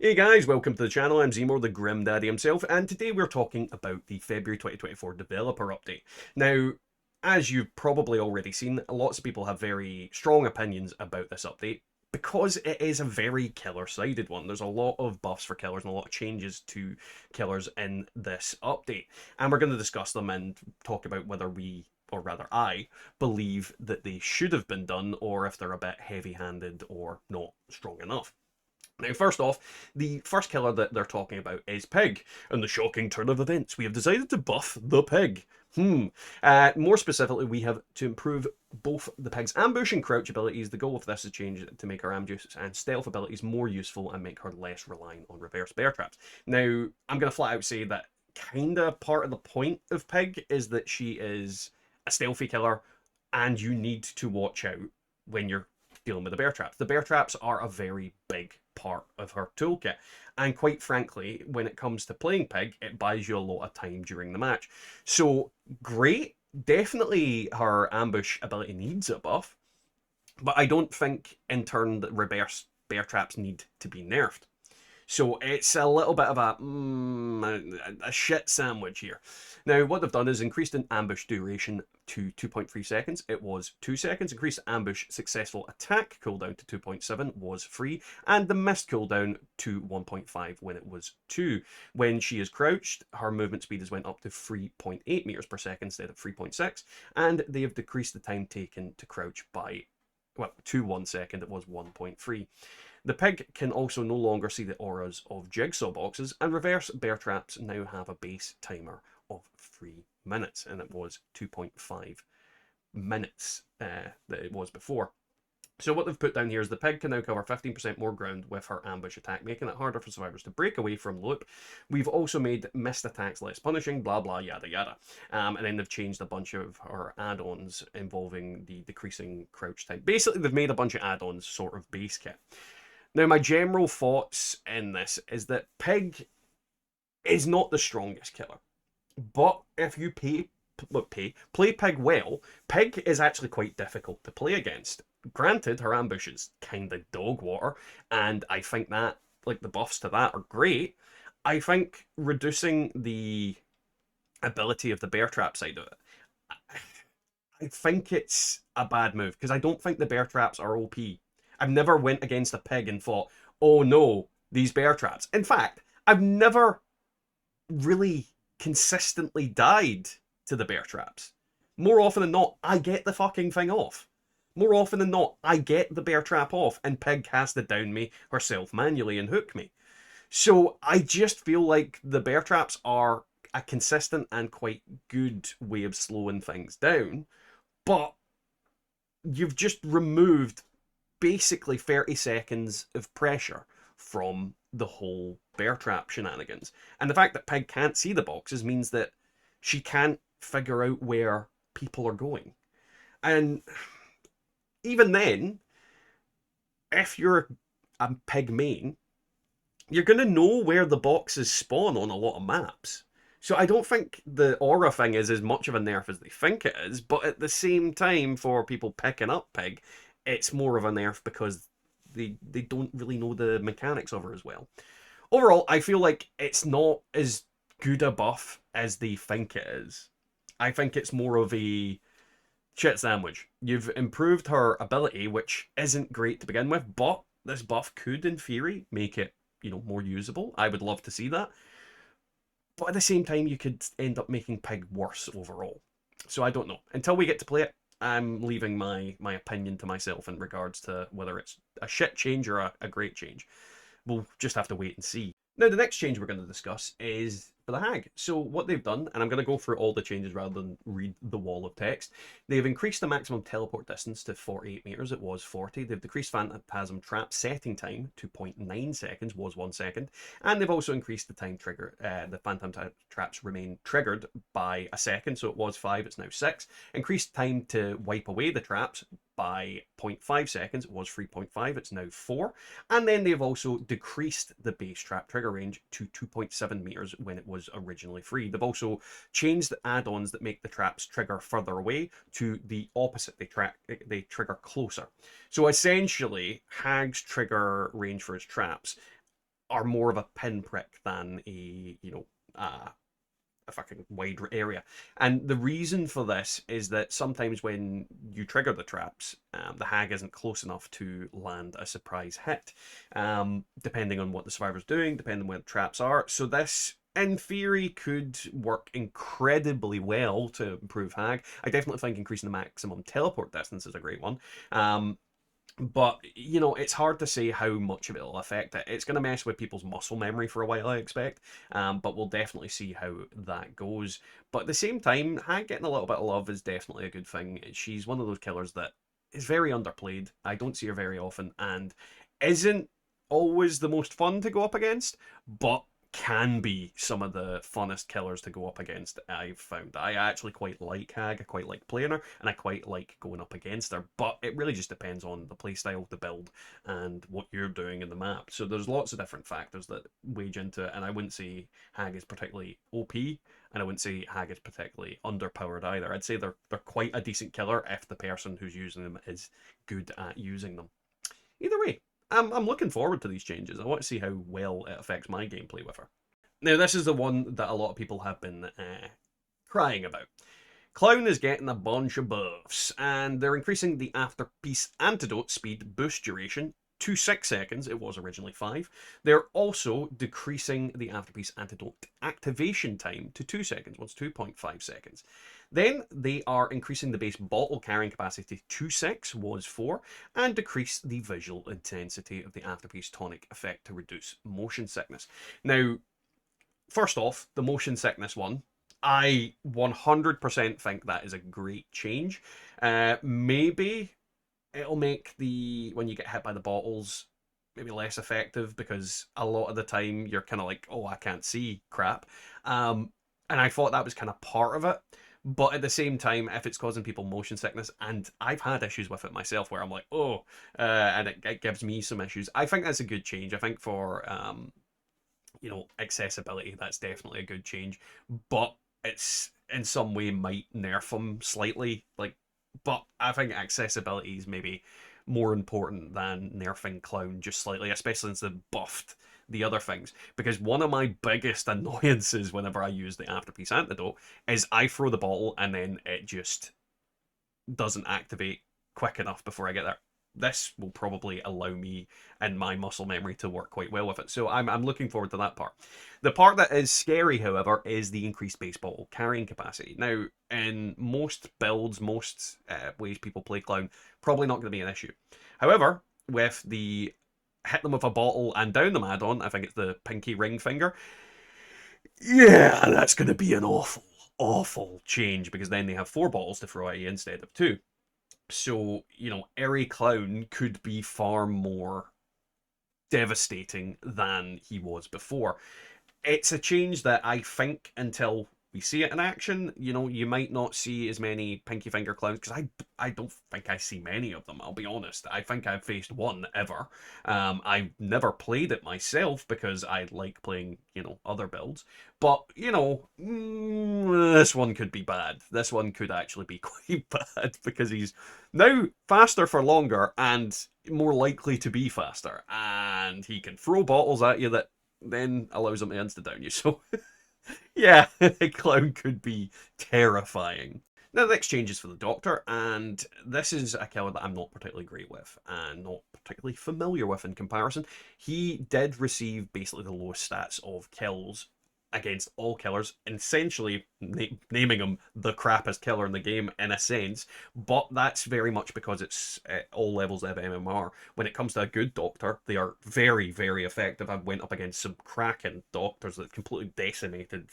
Hey guys, welcome to the channel. I'm Zemo, the Grim Daddy himself, and today we're talking about the February 2024 developer update. Now, as you've probably already seen, lots of people have very strong opinions about this update because it is a very killer-sided one. There's a lot of buffs for killers and a lot of changes to killers in this update, and we're going to discuss them and talk about whether we, or rather I, believe that they should have been done or if they're a bit heavy-handed or not strong enough. Now, first off, the first killer that they're talking about is Pig. In the shocking turn of events, we have decided to buff the Pig. More specifically, we have to improve both the Pig's ambush and crouch abilities. The goal of this is change to make her ambush and stealth abilities more useful and make her less reliant on reverse bear traps. Now, I'm going to flat out say that kinda part of the point of Pig is that she is a stealthy killer and you need to watch out when you're dealing with the bear traps. The bear traps are a very big part of her toolkit. And quite frankly, when it comes to playing Pig, it buys you a lot of time during the match. So, great. Definitely her ambush ability needs a buff. But I don't think, in turn, that reverse bear traps need to be nerfed. So it's a little bit of a shit sandwich here. Now, what they've done is increased an ambush duration to 2.3 seconds. It was 2 seconds. Increased ambush successful attack cooldown to 2.7 was free. And the missed cooldown to 1.5 when it was 2. When she is crouched, her movement speed has went up to 3.8 meters per second instead of 3.6. And they have decreased the time taken to crouch by, well, to 1 second. It was 1.3. The Pig can also no longer see the auras of jigsaw boxes, and reverse bear traps now have a base timer of 3 minutes, and it was 2.5 minutes that it was before. So what they've put down here is the Pig can now cover 15% more ground with her ambush attack, making it harder for survivors to break away from the loop. We've also made missed attacks less punishing, blah blah yada yada. And then they've changed a bunch of her add-ons involving the decreasing crouch time. Basically, they've made a bunch of add-ons sort of base kit. Now, my general thoughts in this is that Pig is not the strongest killer, but if you play Pig well, Pig is actually quite difficult to play against. Granted, her ambush is kind of dog water, and I think that, like, the buffs to that are great. I think reducing the ability of the bear trap side of it, I think it's a bad move because I don't think the bear traps are OP. I've never went against a Pig and thought, oh no, these bear traps. In fact, I've never really consistently died to the bear traps. More often than not, I get the fucking thing off. More often than not, I get the bear trap off and Pig has to down me herself manually and hook me. So I just feel like the bear traps are a consistent and quite good way of slowing things down, but you've just removed basically 30 seconds of pressure from the whole bear trap shenanigans. And the fact that Pig can't see the boxes means that she can't figure out where people are going. And even then, if you're a Pig main, you're going to know where the boxes spawn on a lot of maps. So I don't think the aura thing is as much of a nerf as they think it is, but at the same time, for people picking up Pig, it's more of a nerf because they don't really know the mechanics of her as well. Overall, I feel like it's not as good a buff as they think it is. I think it's more of a shit sandwich. You've improved her ability, which isn't great to begin with, but this buff could, in theory, make it, more usable. I would love to see that. But at the same time, you could end up making Pig worse overall. So I don't know. Until we get to play it, I'm leaving my opinion to myself in regards to whether it's a shit change or a great change. We'll just have to wait and see. Now, the next change we're going to discuss is for the Hag. So what they've done, and I'm going to go through all the changes rather than read the wall of text, they've increased the maximum teleport distance to 48 meters. It was 40. They've decreased Phantasm Trap setting time to 0.9 seconds, was 1 second. And they've also increased the time trigger. The Phantom Traps remain triggered by a second, so it was 5, it's now 6. Increased time to wipe away the traps by 0.5 seconds. It was 3.5, it's now 4. And then they've also decreased the base trap trigger range to 2.7 meters when it was originally 3. They've also changed the add-ons that make the traps trigger further away to the opposite. They trigger closer. So essentially, Hag's trigger range for his traps are more of a pinprick than a fucking wide area. And the reason for this is that sometimes when you trigger the traps, the hag isn't close enough to land a surprise hit, depending on what the survivor's doing, depending on where the traps are. So this, in theory, could work incredibly well to improve hag. I definitely think increasing the maximum teleport distance is a great one. But, it's hard to say how much of it will affect it. It's going to mess with people's muscle memory for a while, I expect. But we'll definitely see how that goes. But at the same time, Hag getting a little bit of love is definitely a good thing. She's one of those killers that is very underplayed. I don't see her very often and isn't always the most fun to go up against, but can be some of the funnest killers to go up against, I've found. I actually quite like Hag, I quite like playing her, and I quite like going up against her, but it really just depends on the playstyle, the build, and what you're doing in the map. So there's lots of different factors that wage into it, and I wouldn't say Hag is particularly OP, and I wouldn't say Hag is particularly underpowered either. I'd say they're quite a decent killer if the person who's using them is good at using them. Either way, I'm looking forward to these changes. I want to see how well it affects my gameplay with her. Now, this is the one that a lot of people have been crying about. Clown is getting a bunch of buffs, and they're increasing the after-piece antidote speed boost duration to 6 seconds. It was originally 5. They're also decreasing the after-piece antidote activation time to 2 seconds. Well, it's 2.5 seconds. Then they are increasing the base bottle carrying capacity to 6, was 4, and decrease the visual intensity of the afterpiece tonic effect to reduce motion sickness. Now, first off, the motion sickness one, I 100% think that is a great change. Maybe it'll make when you get hit by the bottles, maybe less effective, because a lot of the time you're kind of like, oh, I can't see crap. And I thought that was kind of part of it. But at the same time, if it's causing people motion sickness, and I've had issues with it myself where I'm like, oh, and it gives me some issues. I think that's a good change. I think for, accessibility, that's definitely a good change. But it's in some way might nerf them slightly. But I think accessibility is maybe more important than nerfing Clown just slightly, especially since they've buffed the other things. Because one of my biggest annoyances whenever I use the afterpiece antidote is I throw the bottle and then it just doesn't activate quick enough before I get there. This will probably allow me and my muscle memory to work quite well with it. So I'm looking forward to that part. The part that is scary, however, is the increased base bottle carrying capacity. Now, in most builds, most ways people play Clown, probably not going to be an issue. However, with the hit them with a bottle and down them add-on, I think it's the pinky ring finger, yeah, that's going to be an awful, awful change, because then they have 4 bottles to throw at you instead of 2. So, Airy Clown could be far more devastating than he was before. It's a change that I think until we see it in action, you might not see as many pinky finger clowns, because I don't think I see many of them, I'll be honest. I think I've faced one ever. I've never played it myself because I like playing, other builds. But, this one could be bad. This one could actually be quite bad, because he's now faster for longer and more likely to be faster. And he can throw bottles at you that then allows him to insta-down you. So, yeah, Clown could be terrifying. Now, the next change is for the Doctor, and this is a killer that I'm not particularly great with, and not particularly familiar with in comparison. He did receive basically the lowest stats of kills against all killers, essentially naming him the crappiest killer in the game in a sense, but that's very much because it's at all levels of MMR. When it comes to a good Doctor, they are very, very effective. I went up against some cracking Doctors that completely decimated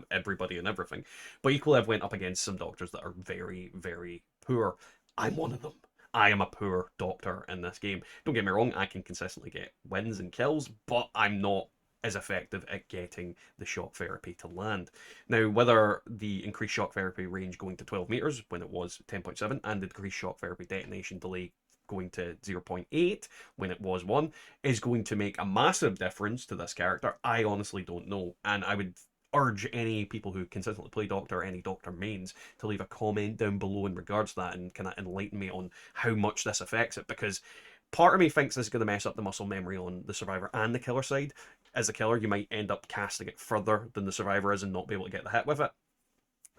everybody and everything, but equally I've went up against some Doctors that are very, very poor. I'm one of them. I am a poor Doctor in this game. Don't get me wrong, I can consistently get wins and kills, but I'm not as effective at getting the shock therapy to land. Now, whether the increased shock therapy range going to 12 meters when it was 10.7 and the decreased shock therapy detonation delay going to 0.8 when it was 1 is going to make a massive difference to this character, I honestly don't know. And I would urge any people who consistently play Doctor, any Doctor mains, to leave a comment down below in regards to that and kind of enlighten me on how much this affects it, because part of me thinks this is going to mess up the muscle memory on the survivor and the killer side. as a killer, you might end up casting it further than the survivor is and not be able to get the hit with it.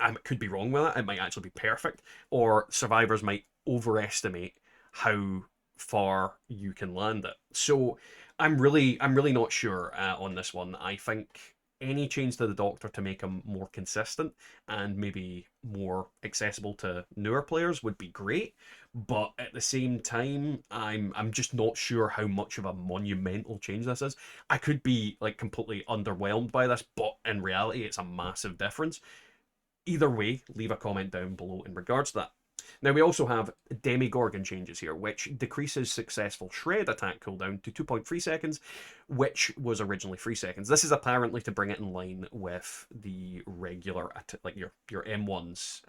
I could be wrong with it. It might actually be perfect, or survivors might overestimate how far you can land it. So I'm really not sure on this one. I think any change to the Doctor to make him more consistent and maybe more accessible to newer players would be great. But at the same time, I'm just not sure how much of a monumental change this is. I could be like completely underwhelmed by this, but in reality, it's a massive difference. Either way, leave a comment down below in regards to that. Now, we also have Demigorgon changes here, which decreases successful shred attack cooldown to 2.3 seconds, which was originally 3 seconds. This is apparently to bring it in line with the regular, like your M1's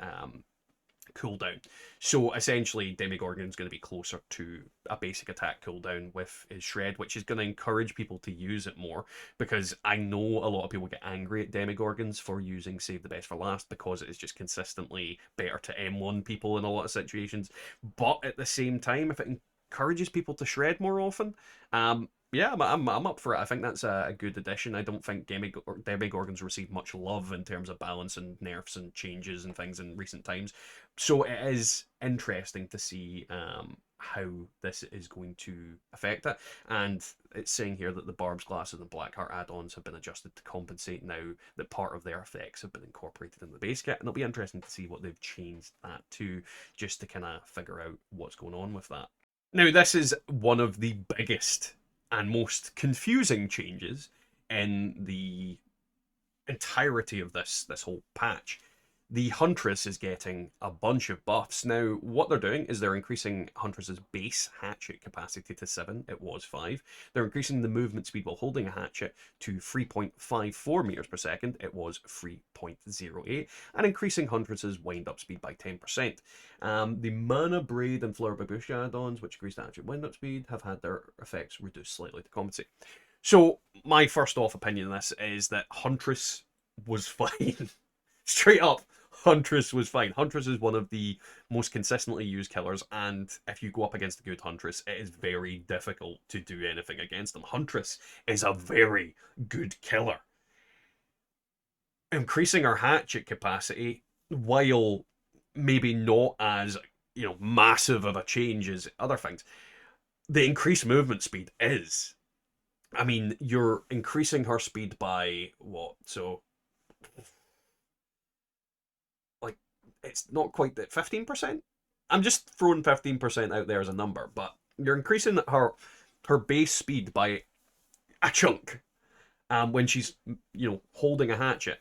cooldown. So essentially, Demigorgon's going to be closer to a basic attack cooldown with his shred, which is going to encourage people to use it more, because I know a lot of people get angry at Demigorgons for using Save the Best for Last because it is just consistently better to M1 people in a lot of situations. But at the same time, if it encourages people to shred more often, yeah, I'm up for it. I think that's a good addition. I don't think Demigorgons receive much love in terms of balance and nerfs and changes and things in recent times. So it is interesting to see how this is going to affect it. And it's saying here that the Barb's Glasses and Blackheart add-ons have been adjusted to compensate now that part of their effects have been incorporated in the base kit. And it'll be interesting to see what they've changed that to, just to kind of figure out what's going on with that. Now, this is one of the biggest and most confusing changes in the entirety of this whole patch. The Huntress is getting a bunch of buffs. Now, what they're doing is they're increasing Huntress's base hatchet capacity to 7. It was 5. They're increasing the movement speed while holding a hatchet to 3.54 meters per second. It was 3.08. And increasing Huntress's wind-up speed by 10%. The Mana Braid and Fleur Babouche add-ons, which increase the hatchet wind-up speed, have had their effects reduced slightly to compensate. So, my first off opinion on this is that Huntress was fine. Straight up, Huntress was fine. Huntress is one of the most consistently used killers, and if you go up against a good Huntress, it is very difficult to do anything against them. Huntress is a very good killer. Increasing her hatchet capacity, while maybe not as, massive of a change as other things, the increased movement speed is. I mean, you're increasing her speed by what? So it's not quite that 15%. I'm just throwing 15% out there as a number, but you're increasing her base speed by a chunk when she's holding a hatchet.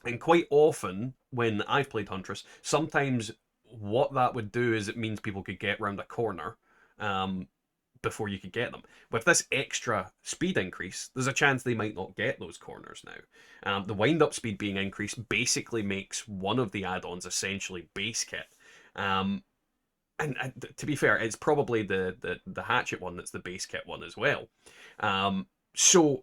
And quite often when I've played Huntress, sometimes what that would do is it means people could get round a corner before you could get them. With this extra speed increase, there's a chance they might not get those corners now. The wind-up speed being increased basically makes one of the add-ons essentially base kit. And to be fair, it's probably the hatchet one that's the base kit one as well. So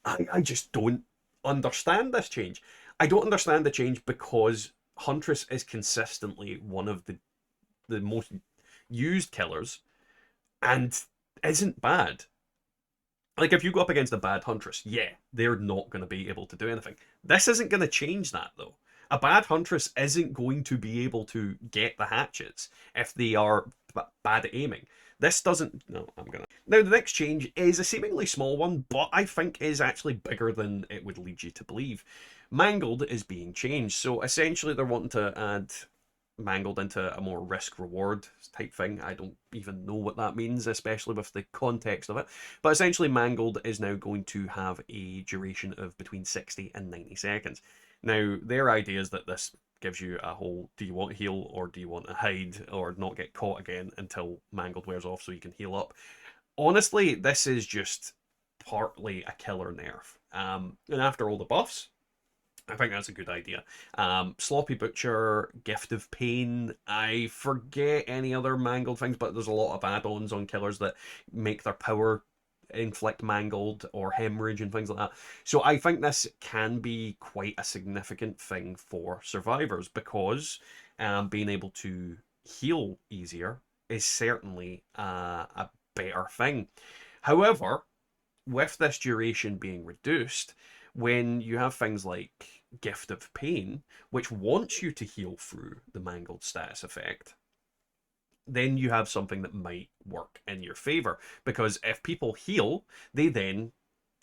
I just don't understand this change. I don't understand the change because Huntress is consistently one of the most used killers and isn't bad. Like, if you go up against a bad Huntress, yeah, they're not going to be able to do anything. This isn't going to change that, though. A bad Huntress isn't going to be able to get the hatchets if they are bad at aiming. This doesn't... No, I'm going to... Now, the next change is a seemingly small one, but I think is actually bigger than it would lead you to believe. Mangled is being changed. So, essentially, they're wanting to add Mangled into a more risk-reward type thing. I don't even know what that means, especially with the context of it. But essentially, Mangled is now going to have a duration of between 60 and 90 seconds. Now, their idea is that this gives you a whole, do you want to heal or do you want to hide or not get caught again until Mangled wears off so you can heal up. Honestly, this is just partly a killer nerf. And after all the buffs, I think that's a good idea. Sloppy Butcher, Gift of Pain, I forget any other Mangled things, but there's a lot of add-ons on killers that make their power inflict Mangled or hemorrhage and things like that. So I think this can be quite a significant thing for survivors because being able to heal easier is certainly a better thing. However, with this duration being reduced, when you have things like Gift of Pain, which wants you to heal through the Mangled status effect, then you have something that might work in your favor. Because if people heal, they then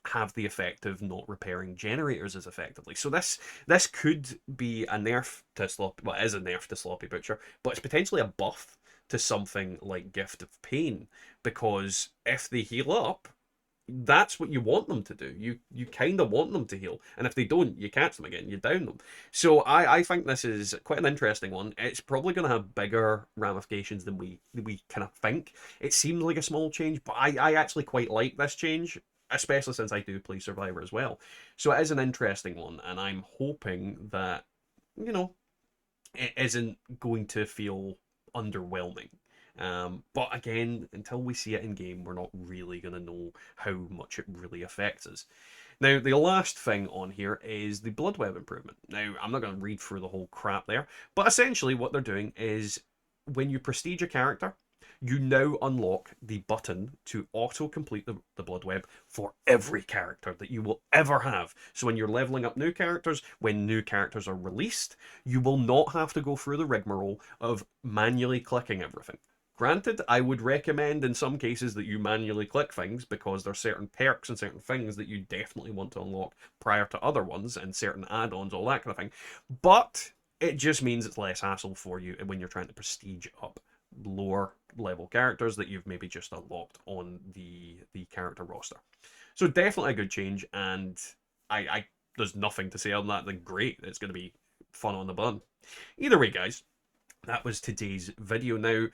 have the effect of not repairing generators as effectively. So this could be a nerf to Sloppy, well, it is a nerf to Sloppy Butcher, but it's potentially a buff to something like Gift of Pain, because if they heal up, that's what you want them to do. You kind of want them to heal, and if they don't, you catch them again, you down them. So I think this is quite an interesting one. It's probably going to have bigger ramifications than we kind of think. It seemed like a small change, but I actually quite like this change, especially since I do play Survivor as well. So it is an interesting one, and I'm hoping that, you know, it isn't going to feel underwhelming. But again, until we see it in game, we're not really going to know how much it really affects us. Now, the last thing on here is the Blood Web improvement. Now, I'm not going to read through the whole crap there, but essentially what they're doing is when you prestige a character, you now unlock the button to auto-complete the Blood Web for every character that you will ever have. So when you're leveling up new characters, when new characters are released, you will not have to go through the rigmarole of manually clicking everything. Granted, I would recommend in some cases that you manually click things because there's certain perks and certain things that you definitely want to unlock prior to other ones and certain add-ons, all that kind of thing. But it just means it's less hassle for you when you're trying to prestige up lower level characters that you've maybe just unlocked on the character roster. So definitely a good change, and I there's nothing to say on that than great. It's going to be fun on the bun. Either way, guys, that was today's video. Now,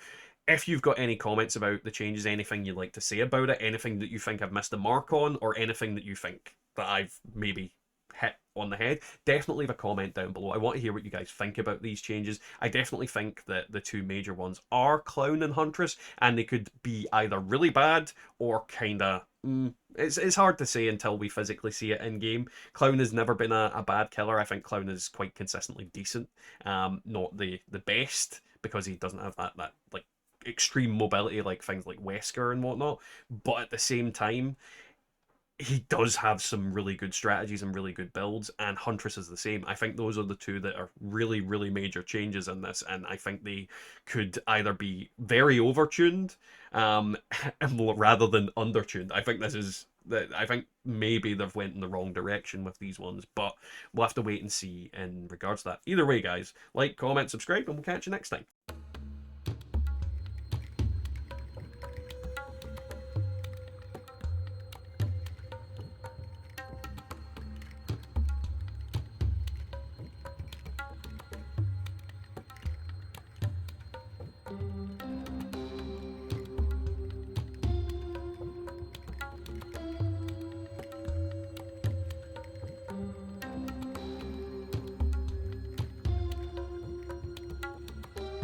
if you've got any comments about the changes, anything you'd like to say about it, anything that you think I've missed the mark on, or anything that you think that I've maybe hit on the head, definitely leave a comment down below. I want to hear what you guys think about these changes. I definitely think that the two major ones are Clown and Huntress, and they could be either really bad or kind of... it's hard to say until we physically see it in game. Clown has never been a bad killer. I think Clown is quite consistently decent. Not the best, because he doesn't have that like extreme mobility like things like Wesker and whatnot, but at the same time he does have some really good strategies and really good builds, and Huntress is the same. I think those are the two that are really, really major changes in this, and I think they could either be very overtuned rather than undertuned. I think this is... I think maybe they've went in the wrong direction with these ones, but we'll have to wait and see in regards to that. Either way, guys, like, comment, subscribe, and we'll catch you next time.